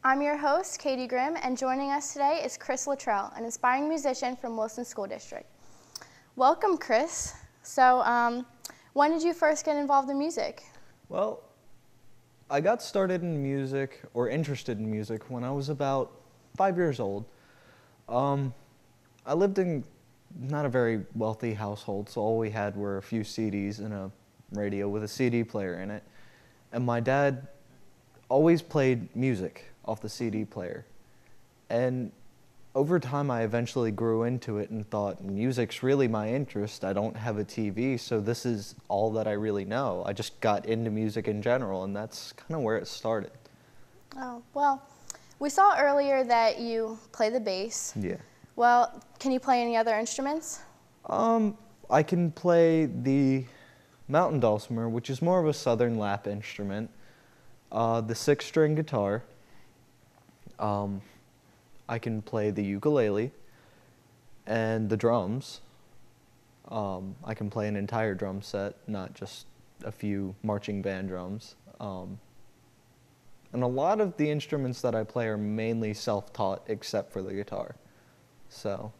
I'm your host, Katie Grimm, and joining us today is Chris Luttrell, an inspiring musician from Wilson School District. Welcome, Chris. So, when did you first get involved in music? Well, I got started in music, or interested in music, when I was about 5 years old. I lived in not a very wealthy household, so all we had were a few CDs and a radio with a CD player in it. And my dad always played music off the CD player. And over time, I eventually grew into it and thought, music's really my interest. I don't have a TV, so this is all that I really know. I just got into music in general, and that's kind of where it started. Oh, well, we saw earlier that you play the bass. Yeah. Well, can you play any other instruments? I can play the mountain dulcimer, which is more of a southern lap instrument, the 6-string guitar. I can play the ukulele and the drums. I can play an entire drum set, not just a few marching band drums. And a lot of the instruments that I play are mainly self-taught, except for the guitar. So.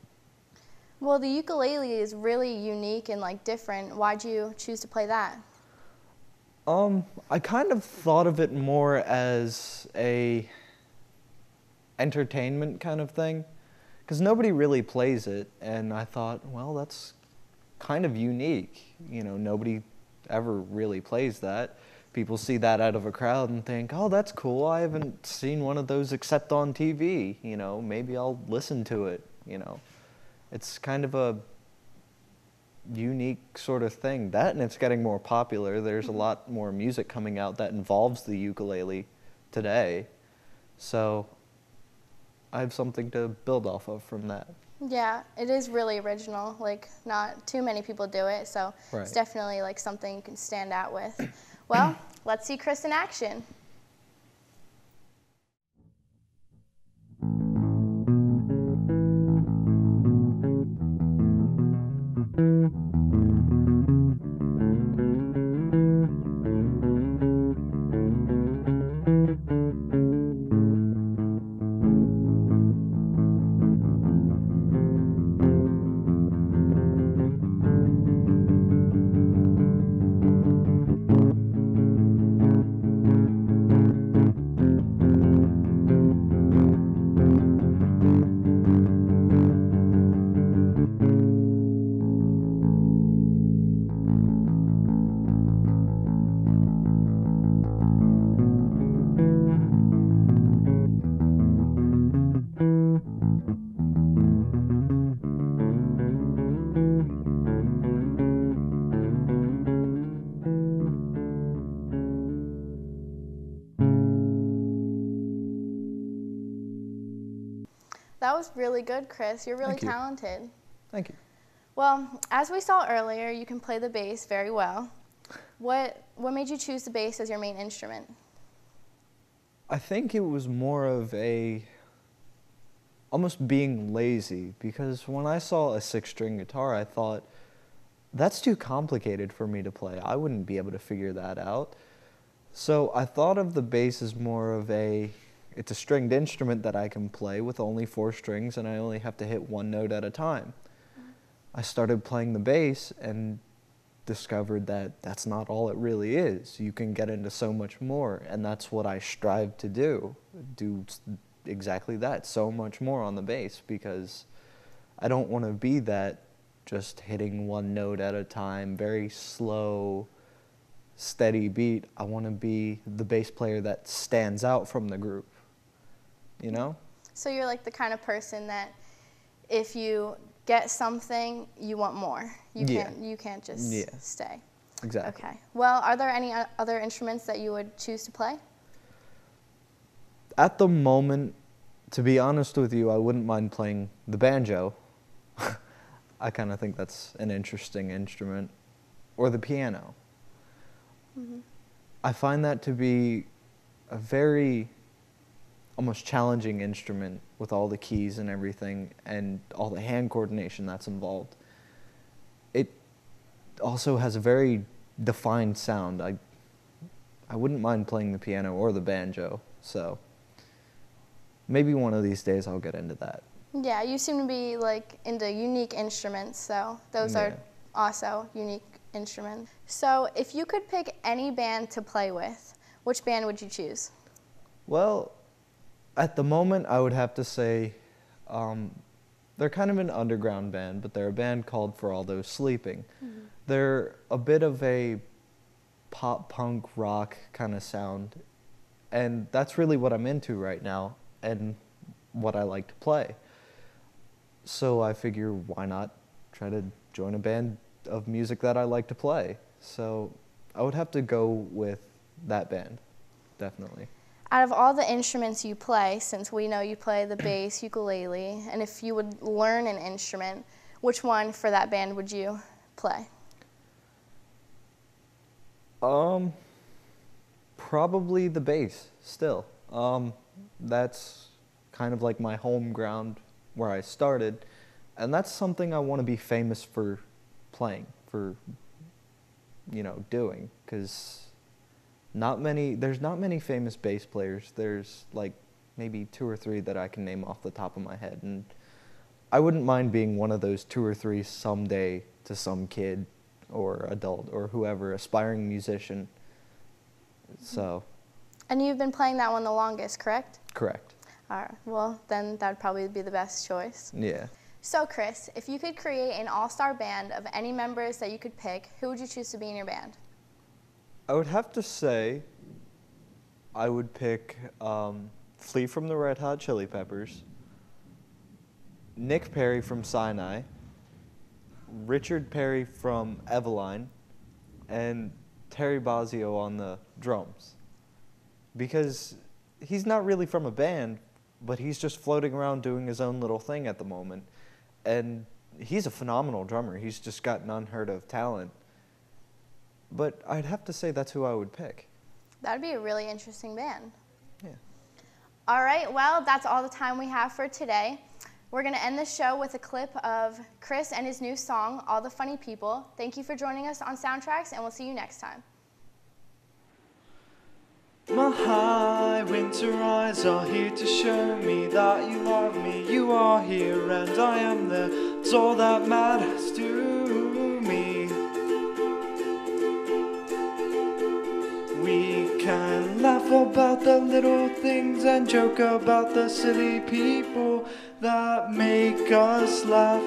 Well, the ukulele is really unique and different. Why'd you choose to play that? I kind of thought of it more as a entertainment kind of thing, because nobody really plays it, and I thought, well, that's kind of unique. You know, nobody ever really plays that. People see that out of a crowd and think, oh, that's cool. I haven't seen one of those except on TV. You know, maybe I'll listen to it. You know, it's kind of a unique sort of thing. That, and it's getting more popular. There's a lot more music coming out that involves the ukulele today. So I have something to build off of from that. Yeah, it is really original. Not too many people do it, so Right. It's definitely something you can stand out with. Well, let's see Chris in action. That was really good, Chris. You're really talented. Thank you. Well, as we saw earlier, you can play the bass very well. What made you choose the bass as your main instrument? I think it was more of almost being lazy, because when I saw a 6-string guitar, I thought, that's too complicated for me to play. I wouldn't be able to figure that out. So I thought of the bass as more of it's a stringed instrument that I can play with only 4 strings, and I only have to hit one note at a time. I started playing the bass and discovered that that's not all it really is. You can get into so much more, and that's what I strive to do exactly that, so much more on the bass, because I don't want to be that just hitting one note at a time, very slow, steady beat. I want to be the bass player that stands out from the group, you know? So you're like the kind of person that if you get something, you want more. You can't just stay. Exactly. Okay. Well, are there any other instruments that you would choose to play? At the moment, to be honest with you, I wouldn't mind playing the banjo. I kind of think that's an interesting instrument. Or the piano. Mm-hmm. I find that to be a very almost challenging instrument with all the keys and everything and all the hand coordination that's involved. It also has a very defined sound. I wouldn't mind playing the piano or the banjo, so maybe one of these days I'll get into that. Yeah, you seem to be like into unique instruments, so those are also unique instruments. So if you could pick any band to play with, which band would you choose? Well, at the moment I would have to say they're kind of an underground band, but they're a band called For All Those Sleeping. Mm-hmm. They're a bit of a pop punk rock kind of sound, and that's really what I'm into right now and what I like to play. So I figure, why not try to join a band of music that I like to play? So I would have to go with that band, definitely. Out of all the instruments you play, since we know you play the bass, ukulele, and if you would learn an instrument, which one for that band would you play? Probably the bass still. That's kind of like my home ground where I started, and that's something I want to be famous for playing, for, you know, doing, because there's not many famous bass players. There's like maybe 2 or 3 that I can name off the top of my head, and I wouldn't mind being one of those 2 or 3 someday to some kid or adult or whoever, aspiring musician. So. And you've been playing that one the longest, correct? Correct. All right. Well, then that would probably be the best choice. Yeah. So, Chris, if you could create an all-star band of any members that you could pick, who would you choose to be in your band? I would have to say I would pick Flea from the Red Hot Chili Peppers, Nick Perry from Sinai, Richard Perry from Eveline, and Terry Bozzio on the drums. Because he's not really from a band, but he's just floating around doing his own little thing at the moment. And he's a phenomenal drummer. He's just got an unheard of talent. But I'd have to say that's who I would pick. That would be a really interesting band. Yeah. All right, well, that's all the time we have for today. We're going to end the show with a clip of Chris and his new song, All the Funny People. Thank you for joining us on Soundtraxx, and we'll see you next time. My high winter eyes are here to show me that you love me. You are here and I am there. It's all that matters to me. We can laugh about the little things and joke about the silly people that make us laugh.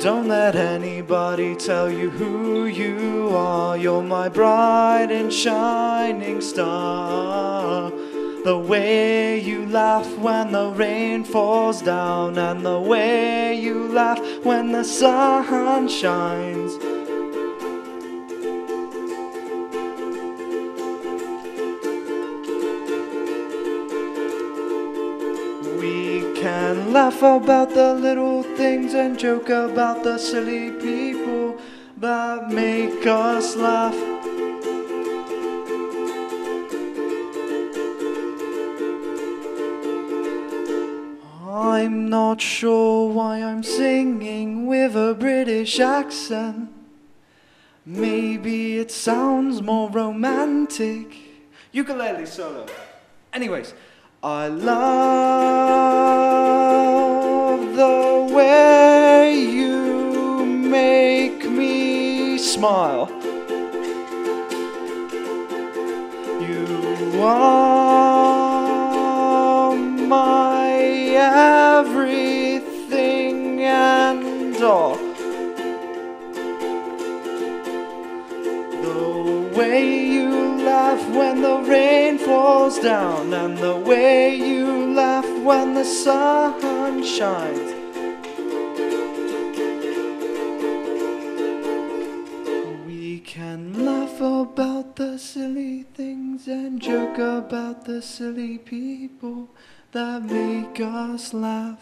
Don't let anybody tell you who you are. You're my bright and shining star. The way you laugh when the rain falls down, and the way you laugh when the sun shines. We can laugh about the little things and joke about the silly people that make us laugh. I'm not sure why I'm singing with a British accent. Maybe it sounds more romantic. Ukulele solo. Anyways, I love the way you make me smile. You are my everything and all. The way you laugh when the rain falls down, and the way you laugh when the sun shines. We can laugh about the silly things and joke about the silly people that make us laugh.